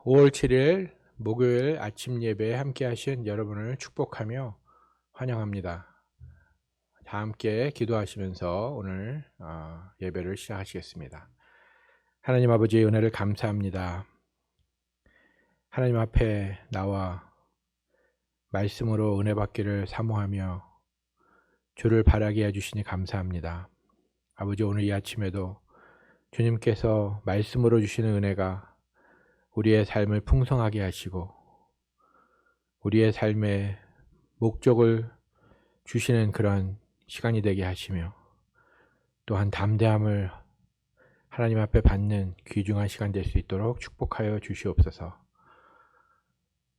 5월 7일 목요일 아침 예배에 함께 하신 여러분을 축복하며 환영합니다. 다 함께 기도하시면서 오늘 예배를 시작하시겠습니다. 하나님 아버지의 은혜를 감사합니다. 하나님 앞에 나와 말씀으로 은혜 받기를 사모하며 주를 바라게 해주시니 감사합니다. 아버지, 오늘 이 아침에도 주님께서 말씀으로 주시는 은혜가 우리의 삶을 풍성하게 하시고 우리의 삶에 목적을 주시는 그런 시간이 되게 하시며 또한 담대함을 하나님 앞에 받는 귀중한 시간 될 수 있도록 축복하여 주시옵소서.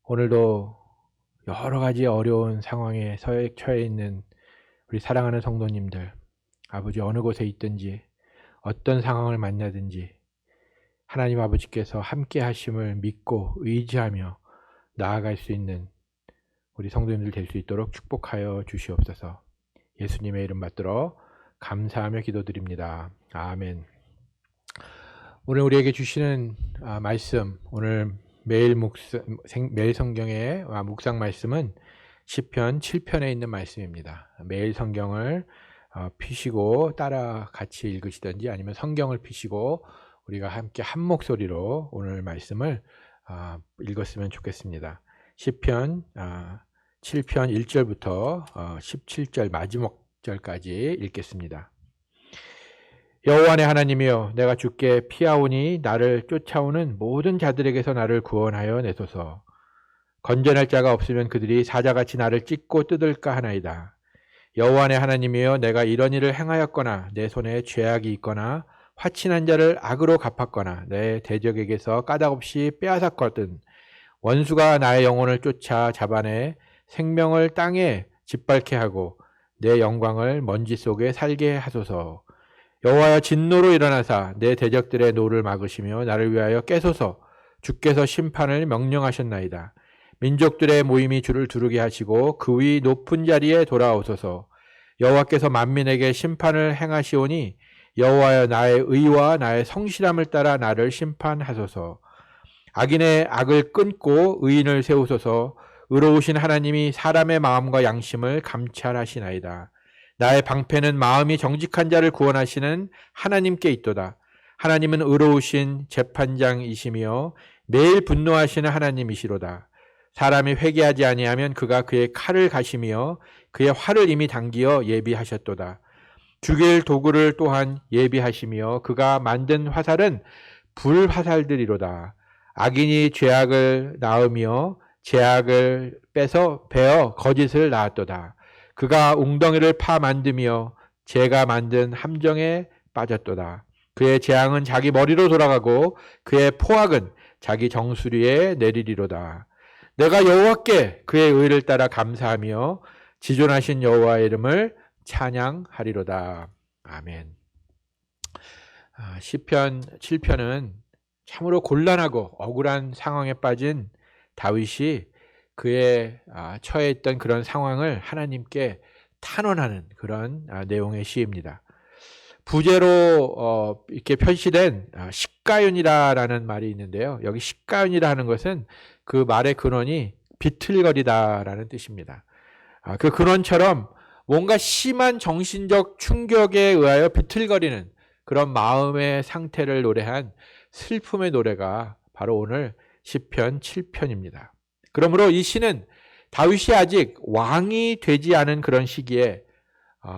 오늘도 여러 가지 어려운 상황에 처해 있는 우리 사랑하는 성도님들, 아버지 어느 곳에 있든지 어떤 상황을 만나든지 하나님 아버지께서 함께 하심을 믿고 의지하며 나아갈 수 있는 우리 성도님들 될 수 있도록 축복하여 주시옵소서. 예수님의 이름 받들어 감사하며 기도드립니다. 아멘. 오늘 우리에게 주시는 말씀, 오늘 매일 성경의 묵상 말씀은 시편 7편에 있는 말씀입니다. 매일 성경을 피시고 따라 같이 읽으시든지 아니면 성경을 피시고 우리가 함께 한 목소리로 오늘 말씀을 읽었으면 좋겠습니다. 시편 7편 1절부터 17절 마지막 절까지 읽겠습니다. 여호와 내 하나님이여, 내가 주께 피하오니 나를 쫓아오는 모든 자들에게서 나를 구원하여 내소서. 건전할 자가 없으면 그들이 사자같이 나를 찢고 뜯을까 하나이다. 여호와 내 하나님이여, 내가 이런 일을 행하였거나 내 손에 죄악이 있거나 화친한 자를 악으로 갚았거나 내 대적에게서 까닭없이 빼앗았거든 원수가 나의 영혼을 쫓아 잡아내 생명을 땅에 짓밟게 하고 내 영광을 먼지 속에 살게 하소서. 여호와여, 진노로 일어나사 내 대적들의 노를 막으시며 나를 위하여 깨소서. 주께서 심판을 명령하셨나이다. 민족들의 모임이 주를 두르게 하시고 그 위 높은 자리에 돌아오소서. 여호와께서 만민에게 심판을 행하시오니 여호와여, 나의 의와 나의 성실함을 따라 나를 심판하소서. 악인의 악을 끊고 의인을 세우소서. 의로우신 하나님이 사람의 마음과 양심을 감찰하시나이다. 나의 방패는 마음이 정직한 자를 구원하시는 하나님께 있도다. 하나님은 의로우신 재판장이시며 매일 분노하시는 하나님이시로다. 사람이 회개하지 아니하면 그가 그의 칼을 가시며 그의 활을 이미 당기어 예비하셨도다. 죽일 도구를 또한 예비하시며 그가 만든 화살은 불화살들이로다. 악인이 죄악을 낳으며 죄악을 베어 거짓을 낳았도다. 그가 웅덩이를 파 만드며 죄가 만든 함정에 빠졌도다. 그의 재앙은 자기 머리로 돌아가고 그의 포악은 자기 정수리에 내리리로다. 내가 여호와께 그의 의를 따라 감사하며 지존하신 여호와의 이름을 찬양하리로다. 아멘. 시편 7편은 참으로 곤란하고 억울한 상황에 빠진 다윗이 그의 처해 있던 그런 상황을 하나님께 탄원하는 그런 내용의 시입니다. 부제로 이렇게 표시된 식가윤이라는 말이 있는데요. 여기 식가윤이라 하는 것은 그 말의 근원이 비틀거리다라는 뜻입니다. 그 근원처럼 뭔가 심한 정신적 충격에 의하여 비틀거리는 그런 마음의 상태를 노래한 슬픔의 노래가 바로 오늘 시편 7편입니다. 그러므로 이 시는 다윗이 아직 왕이 되지 않은 그런 시기에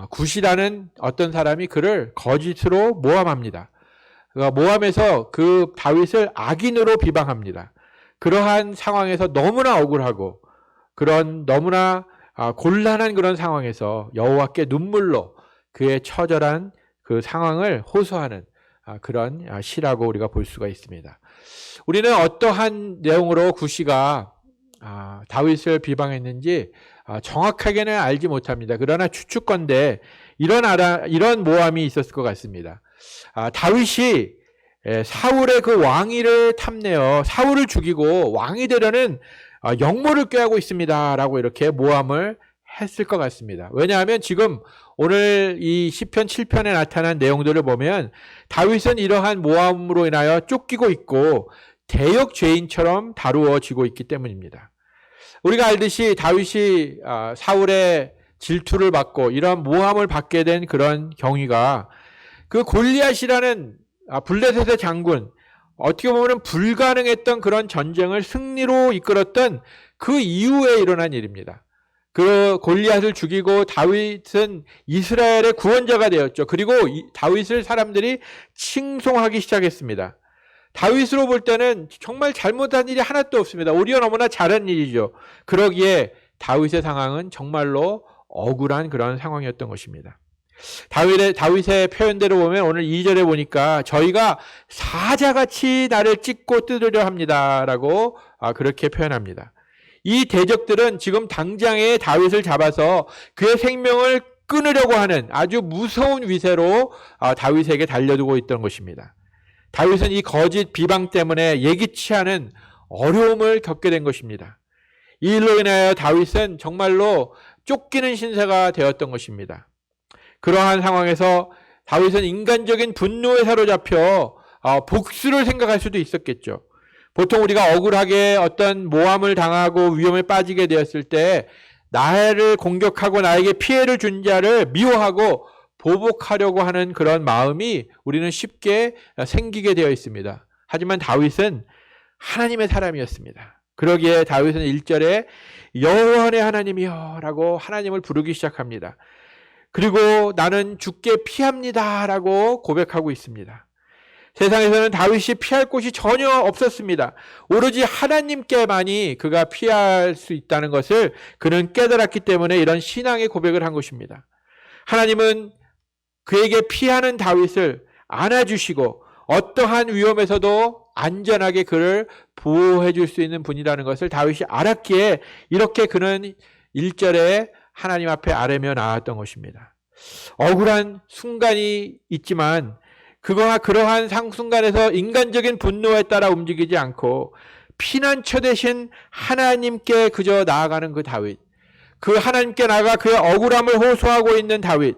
굿이라는 어떤 사람이 그를 거짓으로 모함합니다. 모함해서 그 다윗을 악인으로 비방합니다. 그러한 상황에서 너무나 억울하고 그런 너무나 곤란한 그런 상황에서 여호와께 눈물로 그의 처절한 그 상황을 호소하는 그런 시라고 우리가 볼 수가 있습니다. 우리는 어떠한 내용으로 굿이가 다윗을 비방했는지 정확하게는 알지 못합니다. 그러나 추측건대 이런 모함이 있었을 것 같습니다. 다윗이 사울의 그 왕위를 탐내어 사울을 죽이고 왕이 되려는 역모를 꾀하고 있습니다 라고 이렇게 모함을 했을 것 같습니다. 왜냐하면 지금 오늘 이 시편 7편에 나타난 내용들을 보면 다윗은 이러한 모함으로 인하여 쫓기고 있고 대역 죄인처럼 다루어지고 있기 때문입니다. 우리가 알듯이 다윗이 사울의 질투를 받고 이러한 모함을 받게 된 그런 경위가 그 골리앗이라는 블레셋의 장군, 어떻게 보면 불가능했던 그런 전쟁을 승리로 이끌었던 그 이후에 일어난 일입니다. 그 골리앗을 죽이고 다윗은 이스라엘의 구원자가 되었죠. 그리고 다윗을 사람들이 칭송하기 시작했습니다. 다윗으로 볼 때는 정말 잘못한 일이 하나도 없습니다. 오히려 너무나 잘한 일이죠. 그러기에 다윗의 상황은 정말로 억울한 그런 상황이었던 것입니다. 다윗의 표현대로 보면 오늘 2절에 보니까 저희가 사자같이 나를 찢고 뜯으려 합니다 라고 그렇게 표현합니다. 이 대적들은 지금 당장에 다윗을 잡아서 그의 생명을 끊으려고 하는 아주 무서운 위세로 다윗에게 달려들고 있던 것입니다. 다윗은 이 거짓 비방 때문에 예기치 않은 어려움을 겪게 된 것입니다. 이 일로 인하여 다윗은 정말로 쫓기는 신세가 되었던 것입니다. 그러한 상황에서 다윗은 인간적인 분노에 사로잡혀 복수를 생각할 수도 있었겠죠. 보통 우리가 억울하게 어떤 모함을 당하고 위험에 빠지게 되었을 때 나를 공격하고 나에게 피해를 준 자를 미워하고 보복하려고 하는 그런 마음이 우리는 쉽게 생기게 되어 있습니다. 하지만 다윗은 하나님의 사람이었습니다. 그러기에 다윗은 1절에 여호와의 하나님이여 라고 하나님을 부르기 시작합니다. 그리고 나는 주께 피합니다 라고 고백하고 있습니다. 세상에서는 다윗이 피할 곳이 전혀 없었습니다. 오로지 하나님께만이 그가 피할 수 있다는 것을 그는 깨달았기 때문에 이런 신앙의 고백을 한 것입니다. 하나님은 그에게 피하는 다윗을 안아주시고 어떠한 위험에서도 안전하게 그를 보호해 줄 수 있는 분이라는 것을 다윗이 알았기에 이렇게 그는 1절에 하나님 앞에 아뢰며 나왔던 것입니다. 억울한 순간이 있지만 그러한 순간에서 인간적인 분노에 따라 움직이지 않고 피난처 되신 하나님께 그저 나아가는 그 다윗, 그 하나님께 나아가 그의 억울함을 호소하고 있는 다윗,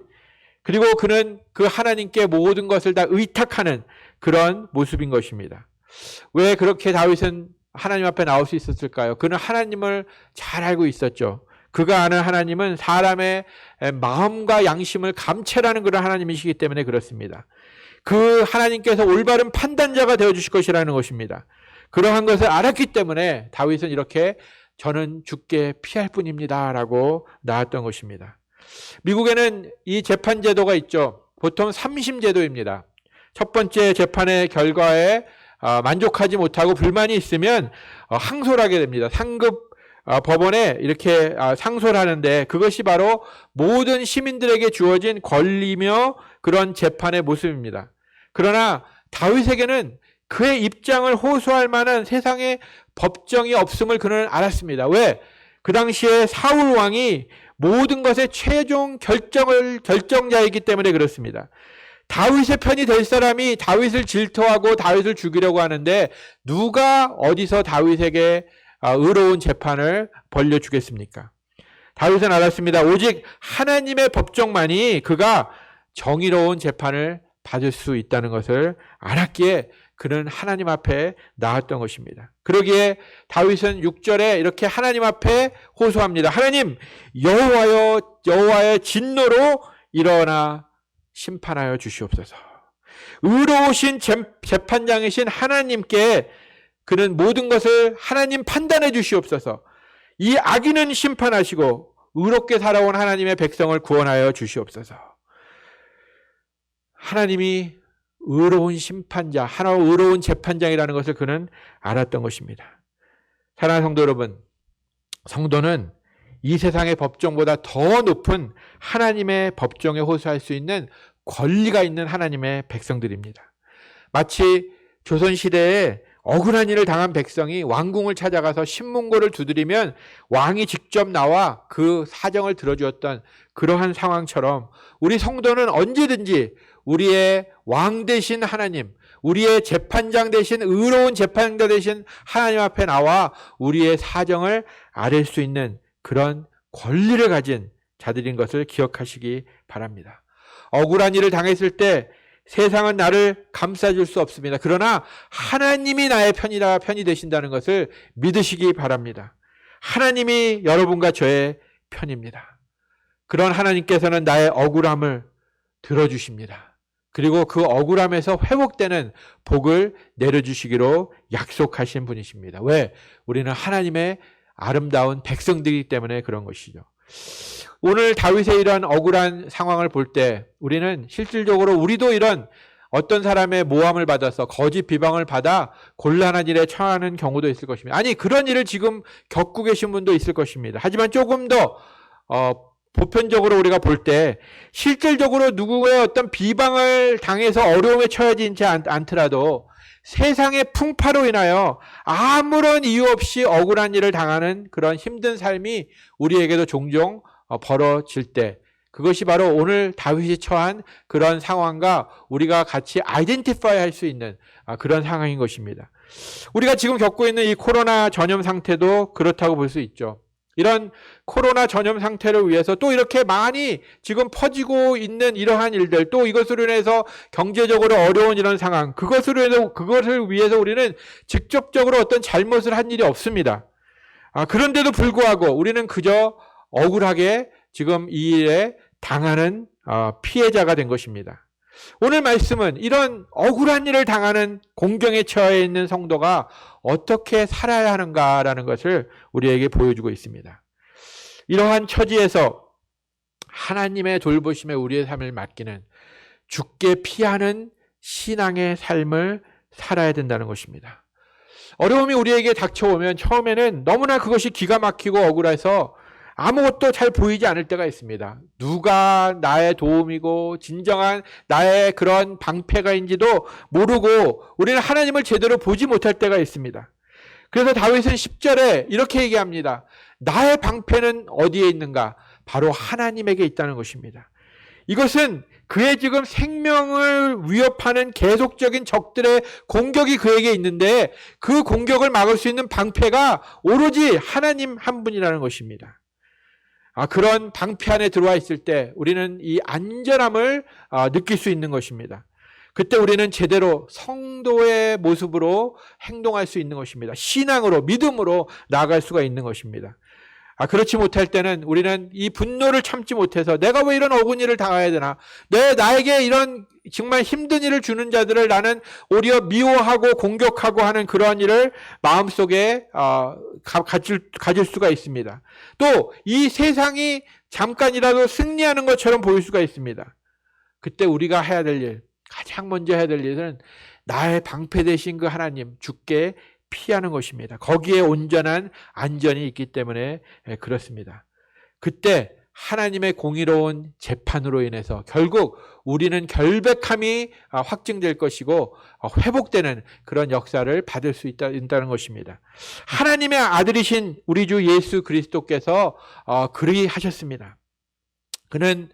그리고 그는 그 하나님께 모든 것을 다 의탁하는 그런 모습인 것입니다. 왜 그렇게 다윗은 하나님 앞에 나올 수 있었을까요? 그는 하나님을 잘 알고 있었죠. 그가 아는 하나님은 사람의 마음과 양심을 감찰하는 그런 하나님이시기 때문에 그렇습니다. 그 하나님께서 올바른 판단자가 되어주실 것이라는 것입니다. 그러한 것을 알았기 때문에 다윗은 이렇게 저는 주께 피할 뿐입니다 라고 나왔던 것입니다. 미국에는 이 재판 제도가 있죠. 보통 3심 제도입니다. 첫 번째 재판의 결과에 만족하지 못하고 불만이 있으면 항소를 하게 됩니다. 상급 법원에 이렇게 상소를 하는데 그것이 바로 모든 시민들에게 주어진 권리며 그런 재판의 모습입니다. 그러나 다윗에게는 그의 입장을 호소할 만한 세상에 법정이 없음을 그는 알았습니다. 왜? 그 당시에 사울 왕이 모든 것의 최종 결정자이기 때문에 그렇습니다. 다윗의 편이 될 사람이 다윗을 질투하고 다윗을 죽이려고 하는데 누가 어디서 다윗에게 의로운 재판을 벌려주겠습니까? 다윗은 알았습니다. 오직 하나님의 법정만이 그가 정의로운 재판을 받을 수 있다는 것을 알았기에 그는 하나님 앞에 나왔던 것입니다. 그러기에 다윗은 6절에 이렇게 하나님 앞에 호소합니다. 하나님, 여호와의 진노로 일어나 심판하여 주시옵소서. 의로우신 재판장이신 하나님께 그는 모든 것을 하나님 판단해 주시옵소서. 이 악인은 심판하시고 의롭게 살아온 하나님의 백성을 구원하여 주시옵소서. 하나님이 의로운 심판자, 하나님 의로운 재판장이라는 것을 그는 알았던 것입니다. 사랑하는 성도 여러분, 성도는 이 세상의 법정보다 더 높은 하나님의 법정에 호소할 수 있는 권리가 있는 하나님의 백성들입니다. 마치 조선시대에 억울한 일을 당한 백성이 왕궁을 찾아가서 신문고를 두드리면 왕이 직접 나와 그 사정을 들어주었던 그러한 상황처럼 우리 성도는 언제든지 우리의 왕 되신 하나님, 우리의 재판장 되신 의로운 재판자 되신 하나님 앞에 나와 우리의 사정을 아뢰 수 있는 그런 권리를 가진 자들인 것을 기억하시기 바랍니다. 억울한 일을 당했을 때 세상은 나를 감싸줄 수 없습니다. 그러나 하나님이 나의 편이 되신다는 것을 믿으시기 바랍니다. 하나님이 여러분과 저의 편입니다. 그런 하나님께서는 나의 억울함을 들어주십니다. 그리고 그 억울함에서 회복되는 복을 내려주시기로 약속하신 분이십니다. 왜? 우리는 하나님의 아름다운 백성들이기 때문에 그런 것이죠. 오늘 다윗의 이런 억울한 상황을 볼 때 우리는 실질적으로 우리도 이런 어떤 사람의 모함을 받아서 거짓 비방을 받아 곤란한 일에 처하는 경우도 있을 것입니다. 아니, 그런 일을 지금 겪고 계신 분도 있을 것입니다. 하지만 조금 더 보편적으로 우리가 볼 때 실질적으로 누구의 어떤 비방을 당해서 어려움에 처하지 않더라도 세상의 풍파로 인하여 아무런 이유 없이 억울한 일을 당하는 그런 힘든 삶이 우리에게도 종종 벌어질 때, 그것이 바로 오늘 다윗이 처한 그런 상황과 우리가 같이 아이덴티파이 할 수 있는 그런 상황인 것입니다. 우리가 지금 겪고 있는 이 코로나 전염 상태도 그렇다고 볼 수 있죠. 이런 코로나 전염 상태를 위해서 또 이렇게 많이 지금 퍼지고 있는 이러한 일들, 또 이것으로 인해서 경제적으로 어려운 이런 상황, 그것을 위해서 우리는 직접적으로 어떤 잘못을 한 일이 없습니다. 그런데도 불구하고 우리는 그저 억울하게 지금 이 일에 당하는 피해자가 된 것입니다. 오늘 말씀은 이런 억울한 일을 당하는 공경에 처해 있는 성도가 어떻게 살아야 하는가라는 것을 우리에게 보여주고 있습니다. 이러한 처지에서 하나님의 돌보심에 우리의 삶을 맡기는, 죽게 피하는 신앙의 삶을 살아야 된다는 것입니다. 어려움이 우리에게 닥쳐오면 처음에는 너무나 그것이 기가 막히고 억울해서 아무것도 잘 보이지 않을 때가 있습니다. 누가 나의 도움이고 진정한 나의 그런 방패가인지도 모르고 우리는 하나님을 제대로 보지 못할 때가 있습니다. 그래서 다윗은 10절에 이렇게 얘기합니다. 나의 방패는 어디에 있는가? 바로 하나님에게 있다는 것입니다. 이것은 그의 지금 생명을 위협하는 계속적인 적들의 공격이 그에게 있는데 그 공격을 막을 수 있는 방패가 오로지 하나님 한 분이라는 것입니다. 그런 방패 안에 들어와 있을 때 우리는 이 안전함을 느낄 수 있는 것입니다. 그때 우리는 제대로 성도의 모습으로 행동할 수 있는 것입니다. 신앙으로, 믿음으로 나아갈 수가 있는 것입니다. 그렇지 못할 때는 우리는 이 분노를 참지 못해서 내가 왜 이런 억운 일을 당해야 되나? 나에게 이런 정말 힘든 일을 주는 자들을 나는 오히려 미워하고 공격하고 하는 그러한 일을 마음속에 가질 수가 있습니다. 또 이 세상이 잠깐이라도 승리하는 것처럼 보일 수가 있습니다. 그때 우리가 해야 될 일, 가장 먼저 해야 될 일은 나의 방패 되신 그 하나님, 주께 피하는 것입니다. 거기에 온전한 안전이 있기 때문에 그렇습니다. 그때 하나님의 공의로운 재판으로 인해서 결국 우리는 결백함이 확증될 것이고 회복되는 그런 역사를 받을 수 있다는 것입니다. 하나님의 아들이신 우리 주 예수 그리스도께서 그리하셨습니다. 그는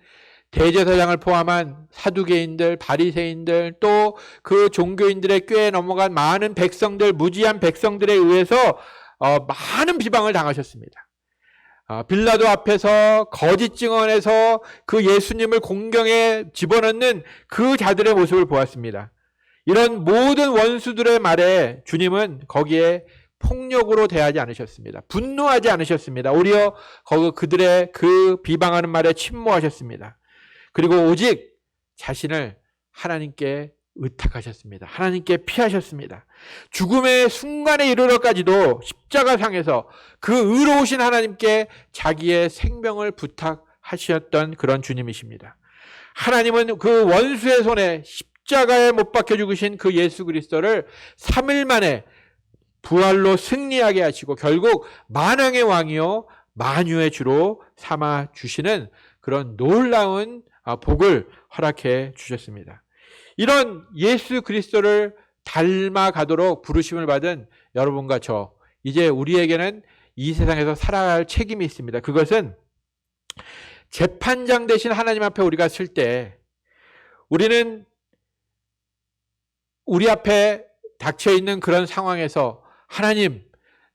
대제사장을 포함한 사두개인들, 바리새인들, 또 그 종교인들의 꾀에 넘어간 많은 백성들, 무지한 백성들에 의해서 많은 비방을 당하셨습니다. 빌라도 앞에서 거짓 증언해서 그 예수님을 공경에 집어넣는 그 자들의 모습을 보았습니다. 이런 모든 원수들의 말에 주님은 거기에 폭력으로 대하지 않으셨습니다. 분노하지 않으셨습니다. 오히려 그들의 그 비방하는 말에 침묵하셨습니다. 그리고 오직 자신을 하나님께 의탁하셨습니다. 하나님께 피하셨습니다. 죽음의 순간에 이르러까지도 십자가상에서 그 의로우신 하나님께 자기의 생명을 부탁하셨던 그런 주님이십니다. 하나님은 그 원수의 손에 십자가에 못 박혀 죽으신 그 예수 그리스도를 3일 만에 부활로 승리하게 하시고 결국 만왕의 왕이요 만유의 주로 삼아 주시는 그런 놀라운 복을 허락해 주셨습니다. 이런 예수 그리스도를 닮아가도록 부르심을 받은 여러분과 저, 이제 우리에게는 이 세상에서 살아갈 책임이 있습니다. 그것은 재판장 되신 하나님 앞에 우리가 설 때 우리는 우리 앞에 닥쳐 있는 그런 상황에서 하나님,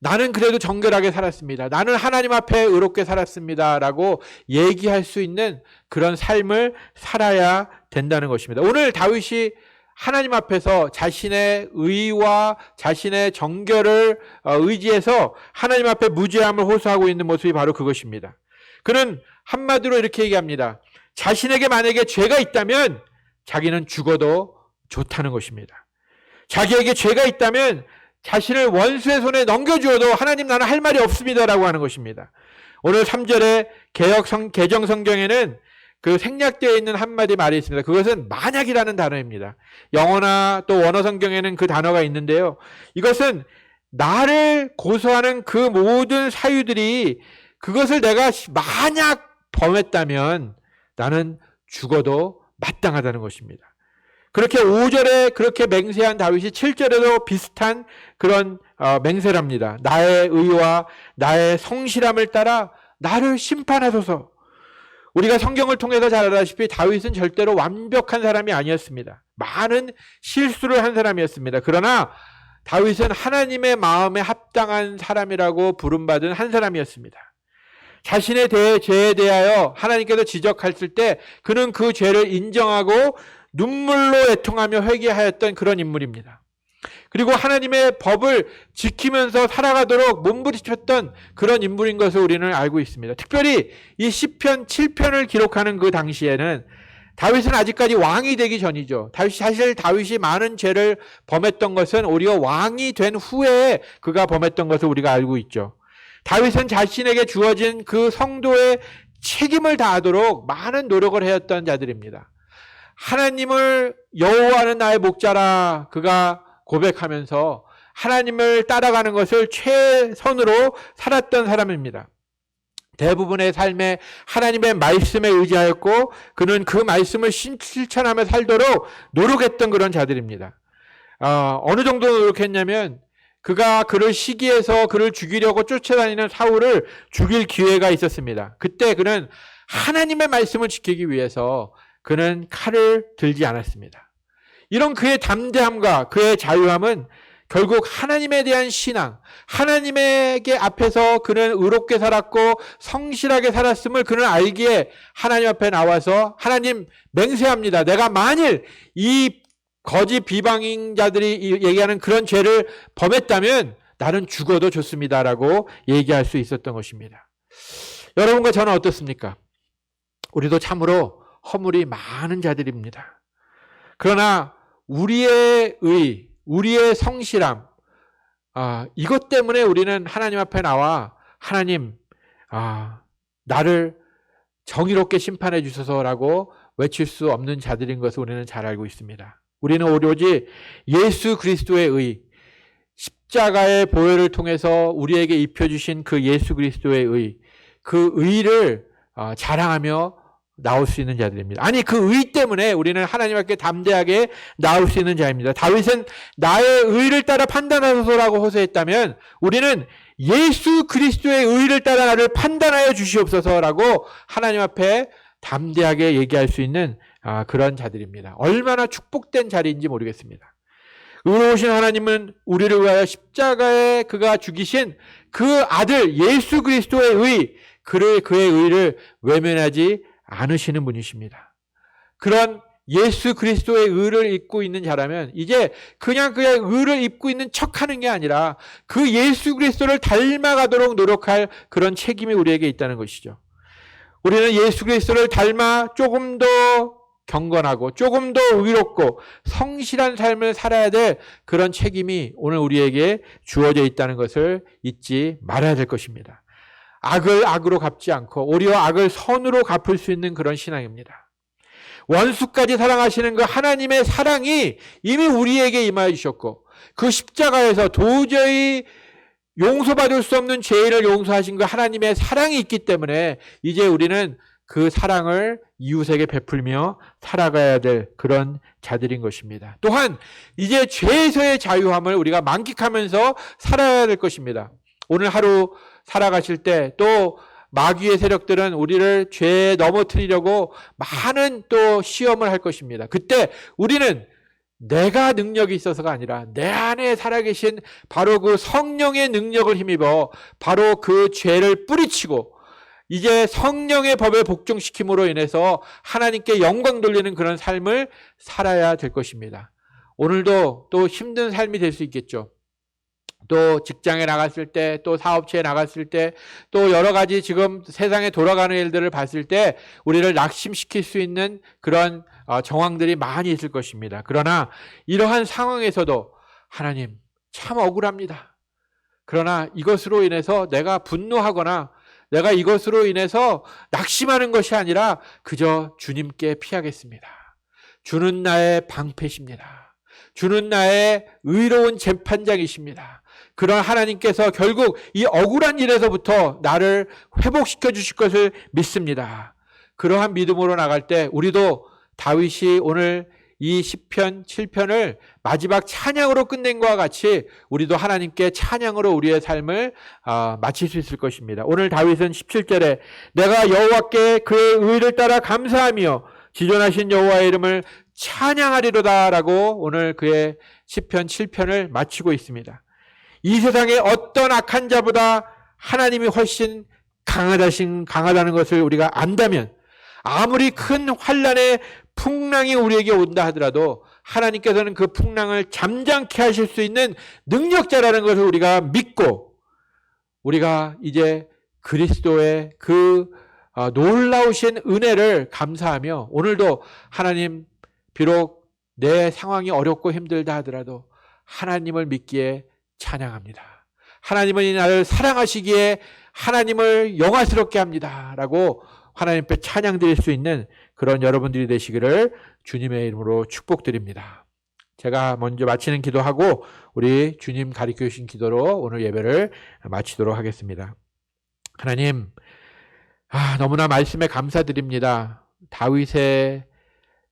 나는 그래도 정결하게 살았습니다. 나는 하나님 앞에 의롭게 살았습니다. 라고 얘기할 수 있는 그런 삶을 살아야 된다는 것입니다. 오늘 다윗이 하나님 앞에서 자신의 의와 자신의 정결을 의지해서 하나님 앞에 무죄함을 호소하고 있는 모습이 바로 그것입니다. 그는 한마디로 이렇게 얘기합니다. 자신에게 만약에 죄가 있다면 자기는 죽어도 좋다는 것입니다. 자기에게 죄가 있다면 자신을 원수의 손에 넘겨주어도 하나님 나는 할 말이 없습니다라고 하는 것입니다. 오늘 3절에 개정 성경에는 그 생략되어 있는 한마디 말이 있습니다. 그것은 만약이라는 단어입니다. 영어나 또 원어 성경에는 그 단어가 있는데요. 이것은 나를 고소하는 그 모든 사유들이 그것을 내가 만약 범했다면 나는 죽어도 마땅하다는 것입니다. 그렇게 5절에 그렇게 맹세한 다윗이 7절에도 비슷한 그런 맹세랍니다. 나의 의와 나의 성실함을 따라 나를 심판하소서. 우리가 성경을 통해서 잘 알다시피 다윗은 절대로 완벽한 사람이 아니었습니다. 많은 실수를 한 사람이었습니다. 그러나 다윗은 하나님의 마음에 합당한 사람이라고 부름받은 한 사람이었습니다. 자신의 죄에 대하여 하나님께서 지적했을 때 그는 그 죄를 인정하고 눈물로 애통하며 회개하였던 그런 인물입니다. 그리고 하나님의 법을 지키면서 살아가도록 몸부림쳤던 그런 인물인 것을 우리는 알고 있습니다. 특별히 이 시편 7편을 기록하는 그 당시에는 다윗은 아직까지 왕이 되기 전이죠. 사실 다윗이 많은 죄를 범했던 것은 오히려 왕이 된 후에 그가 범했던 것을 우리가 알고 있죠. 다윗은 자신에게 주어진 그 성도의 책임을 다하도록 많은 노력을 해왔던 자들입니다. 하나님을 여호와는 나의 목자라 그가 고백하면서 하나님을 따라가는 것을 최선으로 살았던 사람입니다. 대부분의 삶에 하나님의 말씀에 의지하였고 그는 그 말씀을 실천하며 살도록 노력했던 그런 자들입니다. 어느 정도 노력했냐면 그가 그를 시기해서 그를 죽이려고 쫓아다니는 사울을 죽일 기회가 있었습니다. 그때 그는 하나님의 말씀을 지키기 위해서 그는 칼을 들지 않았습니다. 이런 그의 담대함과 그의 자유함은 결국 하나님에 대한 신앙, 하나님에게 앞에서 그는 의롭게 살았고 성실하게 살았음을 그는 알기에 하나님 앞에 나와서 하나님 맹세합니다. 내가 만일 이 거짓 비방인자들이 얘기하는 그런 죄를 범했다면 나는 죽어도 좋습니다라고 얘기할 수 있었던 것입니다. 여러분과 저는 어떻습니까? 우리도 참으로 허물이 많은 자들입니다. 그러나 우리의 의, 우리의 성실함, 이것 때문에 우리는 하나님 앞에 나와 하나님, 나를 정의롭게 심판해 주소서라고 외칠 수 없는 자들인 것을 우리는 잘 알고 있습니다. 우리는 오로지 예수 그리스도의 의, 십자가의 보혈을 통해서 우리에게 입혀주신 그 예수 그리스도의 의, 그 의를 자랑하며 나올 수 있는 자들입니다. 아니 그 의 때문에 우리는 하나님 앞에 담대하게 나올 수 있는 자입니다. 다윗은 나의 의를 따라 판단하소서라고 호소했다면 우리는 예수 그리스도의 의를 따라 나를 판단하여 주시옵소서라고 하나님 앞에 담대하게 얘기할 수 있는 그런 자들입니다. 얼마나 축복된 자리인지 모르겠습니다. 의로우신 하나님은 우리를 위하여 십자가에 그가 죽이신 그 아들 예수 그리스도의 의, 그의 의를 외면하지 않으시는 분이십니다. 그런 예수 그리스도의 의를 입고 있는 자라면 이제 그냥 그의 의를 입고 있는 척하는 게 아니라 그 예수 그리스도를 닮아가도록 노력할 그런 책임이 우리에게 있다는 것이죠. 우리는 예수 그리스도를 닮아 조금 더 경건하고 조금 더 의롭고 성실한 삶을 살아야 될 그런 책임이 오늘 우리에게 주어져 있다는 것을 잊지 말아야 될 것입니다. 악을 악으로 갚지 않고 오히려 악을 선으로 갚을 수 있는 그런 신앙입니다. 원수까지 사랑하시는 그 하나님의 사랑이 이미 우리에게 임하여 주셨고 그 십자가에서 도저히 용서받을 수 없는 죄를 용서하신 그 하나님의 사랑이 있기 때문에 이제 우리는 그 사랑을 이웃에게 베풀며 살아가야 될 그런 자들인 것입니다. 또한 이제 죄에서의 자유함을 우리가 만끽하면서 살아야 될 것입니다. 오늘 하루 살아가실 때 또 마귀의 세력들은 우리를 죄에 넘어뜨리려고 많은 또 시험을 할 것입니다. 그때 우리는 내가 능력이 있어서가 아니라 내 안에 살아계신 바로 그 성령의 능력을 힘입어 바로 그 죄를 뿌리치고 이제 성령의 법에 복종시킴으로 인해서 하나님께 영광 돌리는 그런 삶을 살아야 될 것입니다. 오늘도 또 힘든 삶이 될 수 있겠죠. 또 직장에 나갔을 때, 또 사업체에 나갔을 때, 또 여러 가지 지금 세상에 돌아가는 일들을 봤을 때 우리를 낙심시킬 수 있는 그런 정황들이 많이 있을 것입니다. 그러나 이러한 상황에서도 하나님 참 억울합니다. 그러나 이것으로 인해서 내가 분노하거나 내가 이것으로 인해서 낙심하는 것이 아니라 그저 주님께 피하겠습니다. 주는 나의 방패십니다. 주는 나의 의로운 재판장이십니다. 그런 하나님께서 결국 이 억울한 일에서부터 나를 회복시켜 주실 것을 믿습니다. 그러한 믿음으로 나갈 때 우리도 다윗이 오늘 이 시편 7편을 마지막 찬양으로 끝낸 것과 같이 우리도 하나님께 찬양으로 우리의 삶을 마칠 수 있을 것입니다. 오늘 다윗은 17절에 내가 여호와께 그의 의를 따라 감사하며 지존하신 여호와의 이름을 찬양하리로다 라고 오늘 그의 시편 7편을 마치고 있습니다. 이 세상에 어떤 악한 자보다 하나님이 훨씬 강하다는 것을 우리가 안다면 아무리 큰 환난의 풍랑이 우리에게 온다 하더라도 하나님께서는 그 풍랑을 잠잠케 하실 수 있는 능력자라는 것을 우리가 믿고 우리가 이제 그리스도의 그 놀라우신 은혜를 감사하며 오늘도 하나님 비록 내 상황이 어렵고 힘들다 하더라도 하나님을 믿기에 찬양합니다. 하나님은 이 나를 사랑하시기에 하나님을 영화스럽게 합니다 라고 하나님 앞에 찬양 드릴 수 있는 그런 여러분들이 되시기를 주님의 이름으로 축복드립니다. 제가 먼저 마치는 기도하고 우리 주님 가르쳐 주신 기도로 오늘 예배를 마치도록 하겠습니다. 하나님, 너무나 말씀에 감사드립니다. 다윗의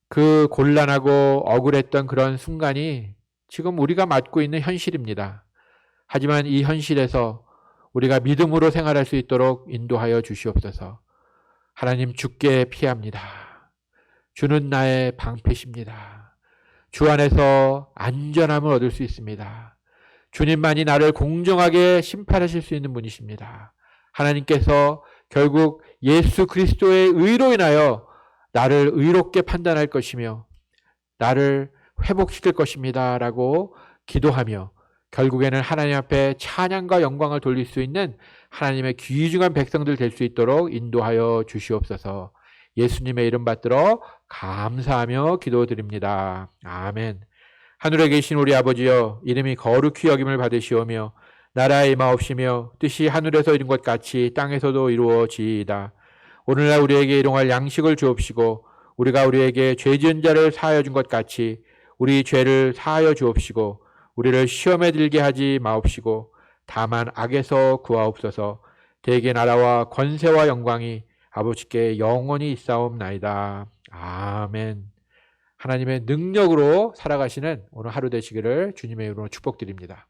그 곤란하고 억울했던 그런 순간이 지금 우리가 맞고 있는 현실입니다. 하지만 이 현실에서 우리가 믿음으로 생활할 수 있도록 인도하여 주시옵소서. 하나님, 주께 피합니다. 주는 나의 방패십니다. 주 안에서 안전함을 얻을 수 있습니다. 주님만이 나를 공정하게 심판하실 수 있는 분이십니다. 하나님께서 결국 예수 그리스도의 의로 인하여 나를 의롭게 판단할 것이며 나를 회복시킬 것입니다 라고 기도하며 결국에는 하나님 앞에 찬양과 영광을 돌릴 수 있는 하나님의 귀중한 백성들 될 수 있도록 인도하여 주시옵소서. 예수님의 이름 받들어 감사하며 기도드립니다. 아멘. 하늘에 계신 우리 아버지여, 이름이 거룩히 여김을 받으시오며 나라의 임하옵시며 뜻이 하늘에서 이룬 것 같이 땅에서도 이루어지이다. 오늘날 우리에게 일용할 양식을 주옵시고 우리가 우리에게 죄 지은 자를 사하여 준 것 같이 우리 죄를 사하여 주옵시고 우리를 시험에 들게 하지 마옵시고 다만 악에서 구하옵소서. 대개 나라와 권세와 영광이 아버지께 영원히 있사옵나이다. 아멘. 하나님의 능력으로 살아가시는 오늘 하루 되시기를 주님의 이름으로 축복드립니다.